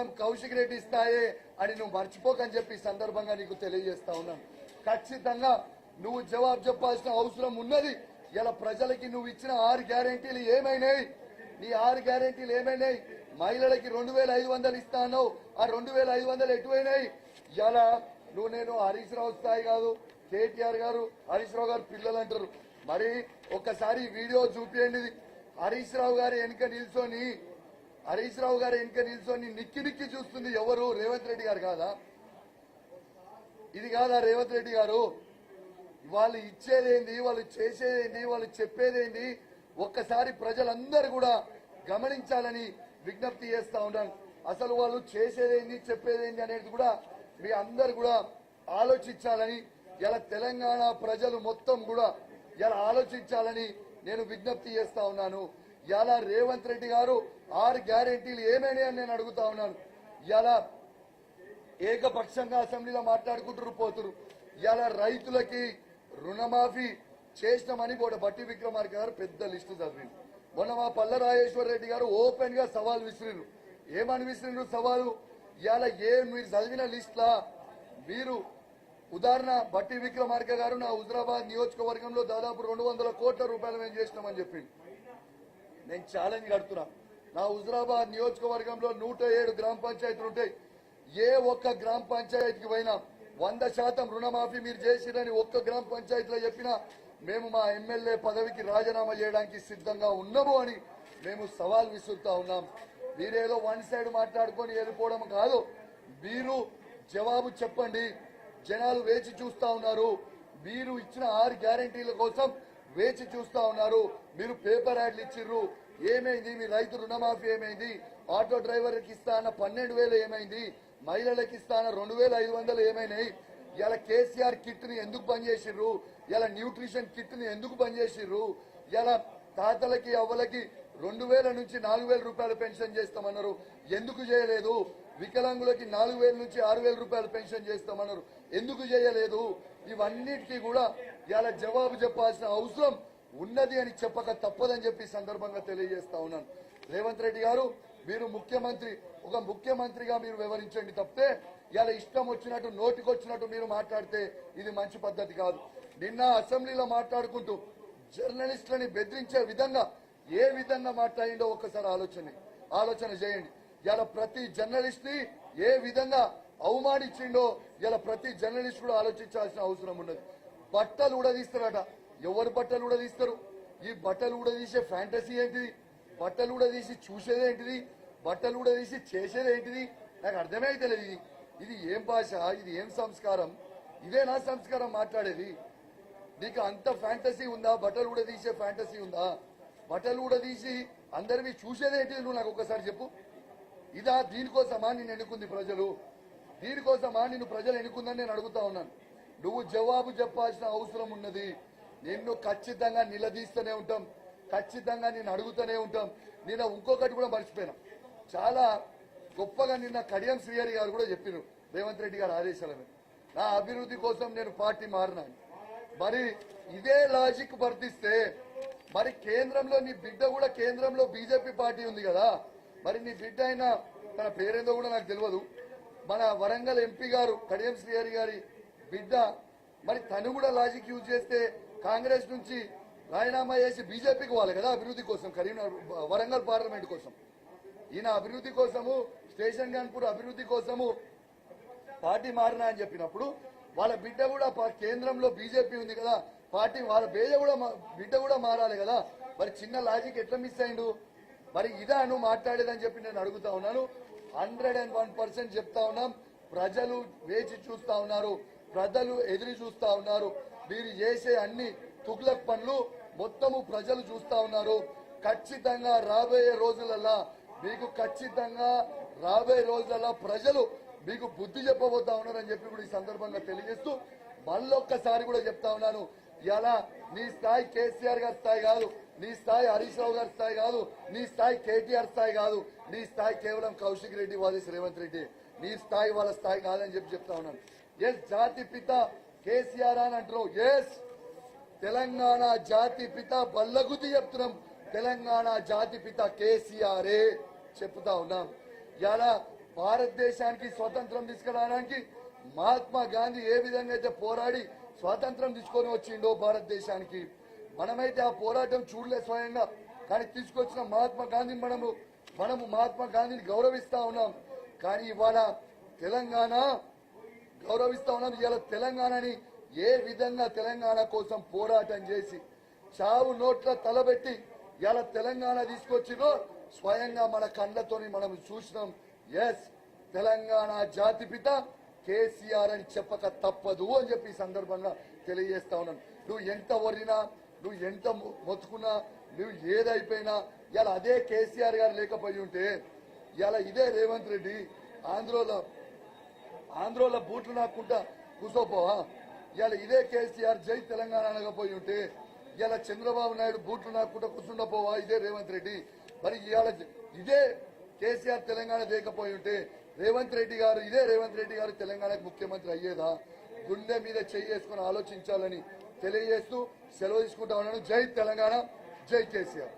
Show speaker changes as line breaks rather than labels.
కేవలం కౌశిక్ రెడ్డి స్థాయే అని నువ్వు మర్చిపోకని చెప్పి సందర్భంగా నీకు తెలియజేస్తా ఉన్నాను. ఖచ్చితంగా నువ్వు జవాబు చెప్పాల్సిన అవసరం ఉన్నది. ఇలా ప్రజలకి నువ్వు ఇచ్చిన 6 గ్యారెంటీలు ఏమైనాయి? నీ 6 గ్యారెంటీలు ఏమైనాయి? మహిళలకి 2500 ఇస్తా అన్నావు, ఆ 2500 ఎటువైనాయి? ఇలా నువ్వు నేను హరీష్ రావు స్థాయి కాదు, కేటీఆర్ గారు హరీష్ రావు గారు పిల్లలు అంటారు. మరి ఒక్కసారి వీడియో చూపించండి. హరీష్ రావు గారి వెనుక నిల్చొని నిక్కి నిక్కి చూస్తుంది ఎవరు? రేవంత్ రెడ్డి గారు కాదా? ఇది కాదా రేవంత్ రెడ్డి గారు? వాళ్ళు ఇచ్చేదేంది, వాళ్ళు చేసేదేంది, వాళ్ళు చెప్పేదేంది? ఒక్కసారి ప్రజలందరూ కూడా గమనించాలని విజ్ఞప్తి చేస్తా ఉన్నాను. అసలు వాళ్ళు చేసేదేంది, చెప్పేదేంది అనేది కూడా మీ అందరు కూడా ఆలోచించాలని, ఇలా తెలంగాణ ప్రజలు మొత్తం కూడా ఇలా ఆలోచించాలని నేను విజ్ఞప్తి చేస్తా ఉన్నాను. ఇలా రేవంత్ రెడ్డి గారు 6 గ్యారెంటీలు ఏమైనా అని నేను అడుగుతా ఉన్నాను. ఇలా ఏకపక్షంగా అసెంబ్లీలో మాట్లాడుకుంటూ పోతున్నారు. ఇలా రైతులకి రుణమాఫీ చేసినామని కూడా బట్టి విక్రమార్క గారు పెద్ద లిస్టు చదివింది. మొన్న మా పల్ల రాజేశ్వర రెడ్డి గారు ఓపెన్ గా సవాల్ విసిరిరు. ఏమని విసిరిరు సవాలు? ఇలా మీరు చదివిన లిస్ట్ లా మీరు ఉదాహరణ బట్టి విక్రమార్క గారు నా హుజరాబాద్ నియోజకవర్గంలో దాదాపు 200 కోట్ల రూపాయలు మేము చేసినామని చెప్పింది. నేను ఛాలెంజ్ కడుతున్నా. నా హుజరాబాద్ నియోజకవర్గంలో 107 గ్రామ పంచాయతీలు ఉంటాయి. ఏ ఒక్క గ్రామ పంచాయతీకి పోయినా 100% రుణమాఫీ మీరు చేసిరని ఒక్క గ్రామ పంచాయతీలో చెప్పినా మేము మా ఎమ్మెల్యే పదవికి రాజీనామా చేయడానికి సిద్ధంగా ఉన్నాము అని మేము సవాల్ విసురుతా ఉన్నాం. మీరేదో వన్ సైడ్ మాట్లాడుకొని వెళ్ళిపోవడం కాదు. మీరు జవాబు చెప్పండి. జనాలు వేచి చూస్తా ఉన్నారు. మీరు ఇచ్చిన 6 గ్యారెంటీల కోసం వేచి చూస్తా ఉన్నారు. మీరు పేపర్ యాడ్లు ఇచ్చిర్రు, ఏమైంది? మీ రైతు రుణమాఫీ ఏమైంది? ఆటో డ్రైవర్కి ఇస్తా అన్న 12,000 ఏమైంది? మహిళలకు ఇస్తా అన్న 2,500 ఏమైనాయి? ఇలా కేసీఆర్ కిట్ ని ఎందుకు బంద్ చేసిర్రు? ఇలా న్యూట్రిషన్ కిట్ ని ఎందుకు బంద్ చేసిర్రు? ఇలా తాతలకి అవ్వలకి 2,000 నుంచి 4,000 రూపాయలు పెన్షన్ చేస్తామన్నారు, ఎందుకు చేయలేదు? వికలాంగులకి 4,000 నుంచి 6,000 రూపాయలు పెన్షన్ చేస్తామన్నారు, ఎందుకు చేయలేదు? ఇవన్నిటికీ కూడా ఇలా జవాబు చెప్పాల్సిన అవసరం ఉన్నది అని చెప్పక తప్పదని చెప్పి సందర్భంగా తెలియజేస్తా ఉన్నాను. రేవంత్ రెడ్డి గారు, మీరు ఒక ముఖ్యమంత్రిగా మీరు వివరించండి తప్పితే ఇలా ఇష్టం వచ్చినట్టు నోటికొచ్చినట్టు మీరు మాట్లాడితే ఇది మంచి పద్ధతి కాదు. నిన్న అసెంబ్లీలో మాట్లాడుకుంటూ జర్నలిస్టులని బెదిరించే విధంగా ఏ విధంగా మాట్లాడిందో ఒక్కసారి ఆలోచన చేయండి. ఇలా ప్రతి జర్నలిస్ట్ ని ఏ విధంగా అవమానించిండో ఇలా ప్రతి జర్నలిస్ట్ కూడా ఆలోచించాల్సిన అవసరం ఉన్నది. బట్టలు ఊడదీస్తారట. ఎవరు బట్టలు ఊడదీస్తారు? ఈ బట్టలు ఊడదీసే ఫ్యాంటసీ ఏంటిది? బట్టలు ఊడదీసి చూసేదేంటిది? బట్టలు ఊడదీసి చేసేదేంటిది? నాకు అర్థమే తెలియదు. ఇది ఏం భాష? ఇది ఏం సంస్కారం? ఇదే నా సంస్కారం మాట్లాడేది? నీకు అంత ఫ్యాంటసీ ఉందా? బట్టలు ఊడదీసే ఫ్యాంటసీ ఉందా? బట్టలు ఊడదీసి అందరివి చూసేదేంటిది? నువ్వు నాకు ఒకసారి చెప్పు. ఇదా? దీనికోసమా నిన్ను ఎన్నుకుంది ప్రజలు? దీనికోసమా నిన్ను ప్రజలు ఎన్నుకుందని నేను అడుగుతా ఉన్నాను. నువ్వు జవాబు చెప్పాల్సిన అవసరం ఉన్నది. నిన్ను ఖచ్చితంగా నిలదీస్తూనే ఉంటాం, ఖచ్చితంగా నిన్ను అడుగుతూనే ఉంటాం. నిన్న ఇంకొకటి కూడా మర్చిపోయినా, చాలా గొప్పగా నిన్న కడియం శ్రీహరి గారు కూడా చెప్పారు రేవంత్ రెడ్డి గారి ఆదేశాల మీద నా అభివృద్ధి కోసం నేను పార్టీ మారినాను. మరి ఇదే లాజిక్ వర్తిస్తే మరి కేంద్రంలో నీ బిడ్డ కూడా కేంద్రంలో బీజేపీ పార్టీ ఉంది కదా, మరి నీ బిడ్డ అయినా తన పేరేందో కూడా నాకు తెలియదు, మన వరంగల్ ఎంపీ గారు కడియం శ్రీహరి గారి బిడ్డ, మరి తను కూడా లాజిక్ యూజ్ చేస్తే కాంగ్రెస్ నుంచి రాజీనామా చేసి బీజేపీకి వాళ్ళు కదా అభివృద్ధి కోసం, కరీంనగర్ వరంగల్ పార్లమెంట్ కోసం, ఈయన అభివృద్ధి కోసము స్టేషన్ గన్పూర్ అభివృద్ధి కోసము పార్టీ మారినా అని చెప్పినప్పుడు వాళ్ళ బిడ్డ కూడా కేంద్రంలో బీజేపీ ఉంది కదా, పార్టీ వాళ్ళ బిడ్డ కూడా మారాలి కదా. మరి చిన్న లాజిక్ ఎట్లా మిస్ అయిండు? మరి ఇదా నువ్వు మాట్లాడేదని చెప్పి నేను అడుగుతా ఉన్నాను. 101% చెప్తా ఉన్నాం. ప్రజలు వేచి చూస్తా ఉన్నారు, ప్రజలు ఎదురు చూస్తా ఉన్నారు. మీరు చేసే అన్ని తుగ్లక్ పనులు మొత్తము ప్రజలు చూస్తా ఉన్నారు. ఖచ్చితంగా రాబోయే రోజులలో ప్రజలు మీకు బుద్ధి చెప్పబోతా ఉన్నారని చెప్పి కూడా ఈ సందర్భంగా తెలియజేస్తూ మళ్ళొక్కసారి కూడా చెప్తా ఉన్నాను. ఇలా నీ స్థాయి కేసీఆర్ గారి స్థాయి కాదు, నీ స్థాయి హరీష్ రావు గారి స్థాయి కాదు, నీ స్థాయి కేటీఆర్ స్థాయి కాదు, నీ స్థాయి కేవలం కౌశిక్ రెడ్డి వాదిస్ రేవంత్ రెడ్డి, నీ స్థాయి వాళ్ళ స్థాయి కాదని చెప్పి చెప్తా ఉన్నాను. ఎస్ జాతి పిత కేసీఆర్ అని అంటున్నావు. ఎస్ తెలంగాణ జాతి పిత బల్లగుద్ది చెప్తున్నాం. తెలంగాణ జాతి పిత కేసీఆరే చెప్తా ఉన్నాం. ఇలా భారతదేశానికి స్వతంత్రం తీసుకురావడానికి మహాత్మా గాంధీ ఏ విధంగా అయితే పోరాడి స్వాతంత్రం తీసుకొని వచ్చిండో భారతదేశానికి, మనమైతే ఆ పోరాటం చూడలే స్వయంగా, కానీ తీసుకొచ్చిన మహాత్మా గాంధీ మనము మహాత్మా గాంధీని గౌరవిస్తా ఉన్నాం. కానీ ఇవాళ తెలంగాణ గౌరవిస్తా ఉన్నాం. ఇవాళ తెలంగాణని ఏ విధంగా తెలంగాణ కోసం పోరాటం చేసి చావు నోట్ల తలబెట్టి ఇలా తెలంగాణ తీసుకొచ్చినో స్వయంగా మన కళ్ళతోని మనం చూసినాం. ఎస్, తెలంగాణ జాతిపిత కేసీఆర్ అని చెప్పక తప్పదు అని చెప్పి ఈ సందర్భంగా తెలియజేస్తా ఉన్నాను. నువ్వు ఎంత వరినా, నువ్వు ఎంత మొత్తుకున్నా, నువ్వు ఏదైపోయినా ఇలా అదే కేసీఆర్ గారు లేకపోయి ఉంటే ఇలా ఇదే రేవంత్ రెడ్డి ఆంధ్రోలో బూట్లు నాకుంటా కూసోపోవా? ఇలా ఇదే కేసీఆర్ జై తెలంగాణ అనకపోయి ఉంటే ఇలా చంద్రబాబు నాయుడు బూట్లు నాకుంటా కూర్చుండపోవా ఇదే రేవంత్ రెడ్డి? మరి ఇవాళ ఇదే కేసీఆర్ తెలంగాణ లేకపోయి ఉంటే ఇదే రేవంత్ రెడ్డి గారు తెలంగాణకు ముఖ్యమంత్రి అయ్యేదా? గుండె మీద చేసుకుని ఆలోచించాలని తెలియజేస్తూ సెలవు తీసుకుంటా ఉన్నాను. జై తెలంగాణ, జై కేసీఆర్.